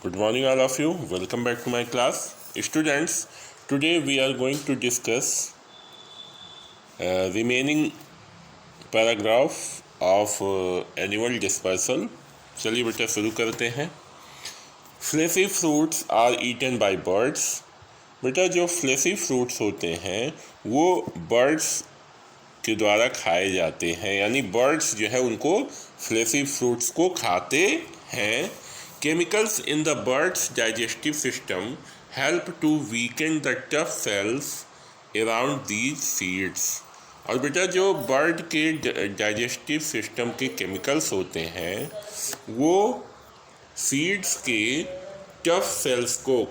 Good morning, all of you. Welcome back to my class. Students, today we are going to discuss remaining paragraph of annual dispersal. चलिए बेटा शुरू करते हैं. Fleshy fruits are eaten by birds. बेटा जो fleshy fruits होते हैं वो बर्ड्स के द्वारा खाए जाते हैं, यानी बर्ड्स जो है उनको फ्लेशी फ्रूट्स को खाते हैं. Chemicals in the birds digestive system help to weaken the tough cells around these seeds. और बेटा जो बर्ड के डाइजेस्टिव सिस्टम के केमिकल्स होते हैं वो सीड्स के टफ सेल्स को,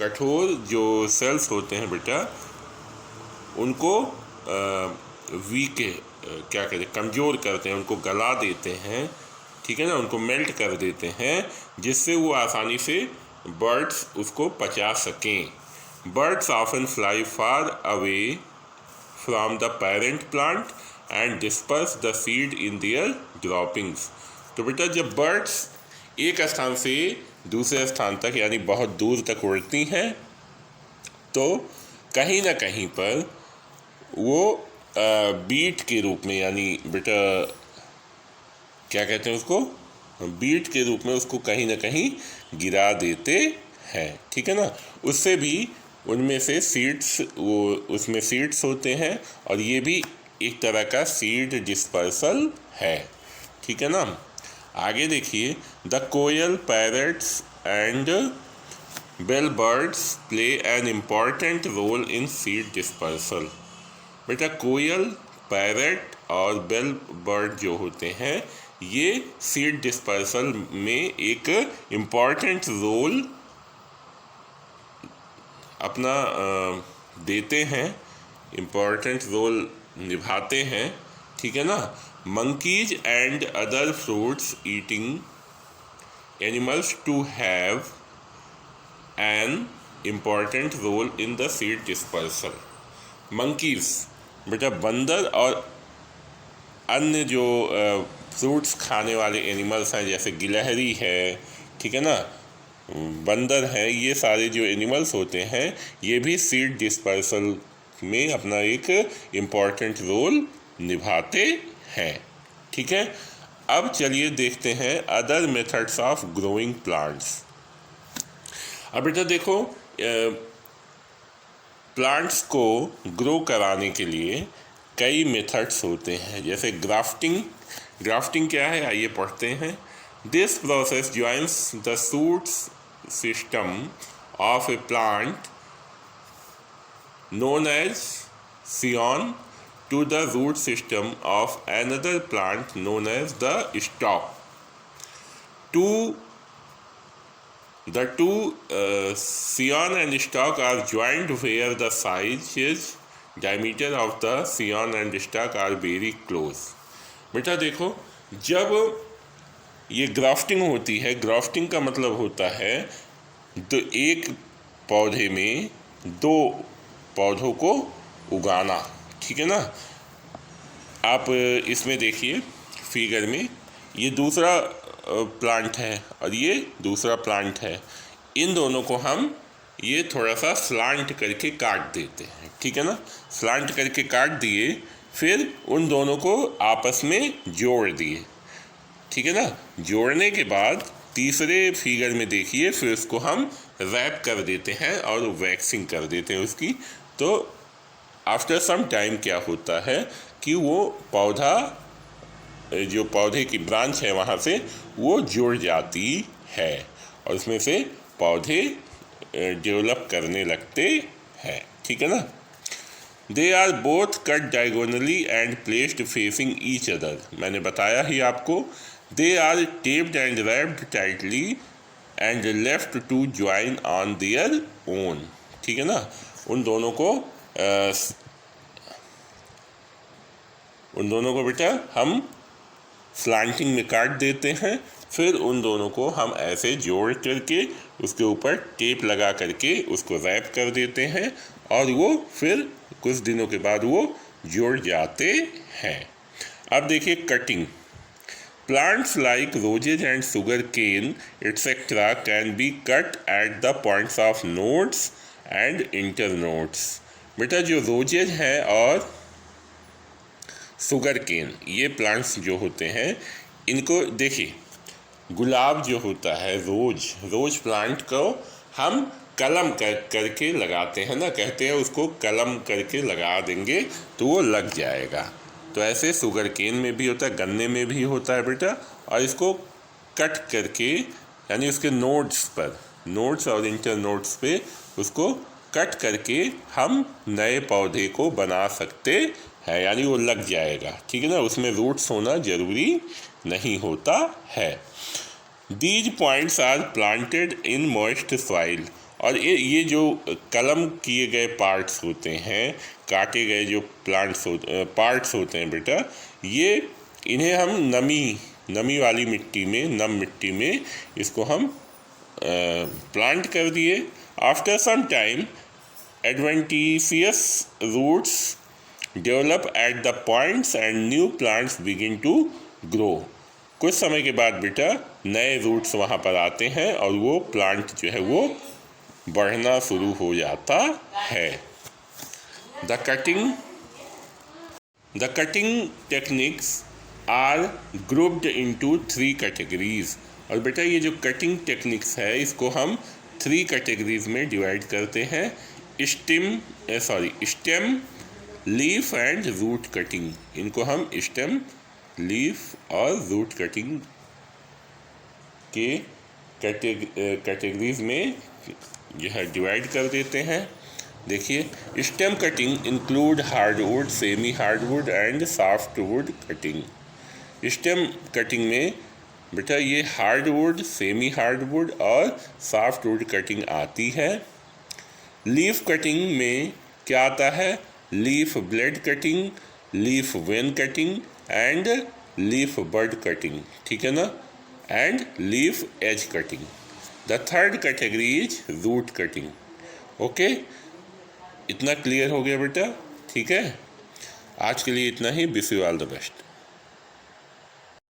कठोर जो सेल्स होते हैं बेटा उनको वीक क्या कहते हैं, कमज़ोर करते हैं, उनको गला देते हैं. ठीक है ना, उनको मेल्ट कर देते हैं जिससे वो आसानी से बर्ड्स उसको पचा सकें. Birds often fly far away from the parent plant and disperse the seed in their droppings. तो बेटा जब बर्ड्स एक स्थान से दूसरे स्थान तक यानी बहुत दूर तक उड़ती हैं तो कहीं ना कहीं पर वो बीट के रूप में, यानी बेटा क्या कहते हैं उसको, बीट के रूप में उसको कहीं ना कहीं गिरा देते हैं. ठीक है ना, उससे भी उनमें से सीड्स, वो उसमें सीड्स होते हैं और ये भी एक तरह का सीड डिस्पर्सल है. ठीक है ना. आगे देखिए, the koel, parrots and bell birds play an important role in seed dispersal. बेटा कोयल, पैरट और बेल बर्ड जो होते हैं ये सीड डिस्पर्सल में एक इम्पॉर्टेंट रोल अपना देते हैं, इम्पॉर्टेंट रोल निभाते हैं. ठीक है ना. monkeys and other fruits eating animals to have an important role in the seed dispersal. monkeys बेटा बंदर और अन्य जो फ्रूट्स खाने वाले एनिमल्स हैं जैसे गिलहरी है, ठीक है ना, बंदर हैं, ये सारे जो एनिमल्स होते हैं ये भी सीड डिस्पर्सल में अपना एक इम्पॉर्टेंट रोल निभाते हैं. ठीक है. अब चलिए देखते हैं other methods of growing plants. अब बेटा देखो, प्लांट्स को ग्रो कराने के लिए कई मेथड्स होते हैं, जैसे ग्राफ्टिंग. ग्राफ्टिंग क्या है आइए पढ़ते हैं. This process joins the shoots system of a plant known as scion to the root system of another plant known as the stalk. The two scion and stalk are joined where the sizes diameter of the scion and stalk are very close. बेटा देखो, जब ये grafting होती है, grafting का मतलब होता है तो एक पौधे में दो पौधों को उगाना. ठीक है ना. आप इसमें देखिए फिगर में, ये दूसरा प्लांट है और ये दूसरा प्लांट है. इन दोनों को हम ये थोड़ा सा स्लांट करके काट देते हैं. ठीक है ना. स्लांट करके काट दिए, फिर उन दोनों को आपस में जोड़ दिए. ठीक है ना. जोड़ने के बाद तीसरे फिगर में देखिए, फिर उसको हम रैप कर देते हैं और वैक्सिंग कर देते हैं उसकी. तो आफ्टर सम टाइम क्या होता है कि वो पौधा, जो पौधे की ब्रांच है वहाँ से वो जुड़ जाती है और उसमें से पौधे डेवलप करने लगते हैं. ठीक है ना. They are both cut diagonally and placed facing each other. मैंने बताया ही आपको. They are taped and wrapped tightly and left to join on their own. ठीक है ना. उन दोनों को बेटा हम स्लांटिंग में काट देते हैं, फिर उन दोनों को हम ऐसे जोड़ करके उसके ऊपर टेप लगा करके उसको रैप कर देते हैं और वो फिर कुछ दिनों के बाद वो जुड़ जाते हैं. अब देखिए cutting. Plants like roses and sugarcane etc. can be cut at the points of nodes and internodes. बेटा जो रोजेज हैं और शुगर केन ये प्लांट्स जो होते हैं इनको देखिए, गुलाब जो होता है रोज प्लांट को हम कलम करके लगाते हैं ना, कहते हैं उसको कलम करके लगा देंगे तो वो लग जाएगा। तो ऐसे शुगर केन में भी होता है, गन्ने में भी होता है बेटा। और इसको कट करके यानी उसके नोड्स और इंटर नोड्स पे उसको कट करके हम नए पौधे को बना सकते हैं, यानी वो लग जाएगा, ठीक है ना। उसमें रूट्स होना ज़रूरी नहीं होता है। These points are planted in moist soil। और ये जो कलम किए गए पार्ट्स होते हैं, काटे गए जो पार्ट्स होते हैं बेटा, ये इन्हें हम नमी वाली मिट्टी में, नम मिट्टी में इसको हम प्लांट कर दिए। After some time adventitious roots develop at the points and new plants begin to grow. कुछ समय के बाद बेटा नए रूट्स वहाँ पर आते हैं और वो प्लांट जो है वो बढ़ना शुरू हो जाता है। The cutting techniques are grouped into 3 categories. और बेटा ये जो कटिंग टेक्निक्स है इसको हम 3 कैटेगरीज में डिवाइड करते हैं। Stem, leaf and root cutting. इनको हम स्टेम, लीफ और रूट कटिंग के कैटेगरीज में जो है डिवाइड कर देते हैं। देखिए, stem cutting include hardwood, semi hardwood and softwood cutting. Stem cutting में बेटा ये हार्डवुड, सेमी हार्डवुड और सॉफ्टवुड कटिंग आती है। लीफ कटिंग में क्या आता है? Leaf blade cutting, leaf vein cutting and leaf bud cutting, ठीक है ना, and leaf as cutting. The third category is root cutting. Okay, इतना क्लियर हो गया बेटा? ठीक है, आज के लिए इतना ही। Wish you all the best.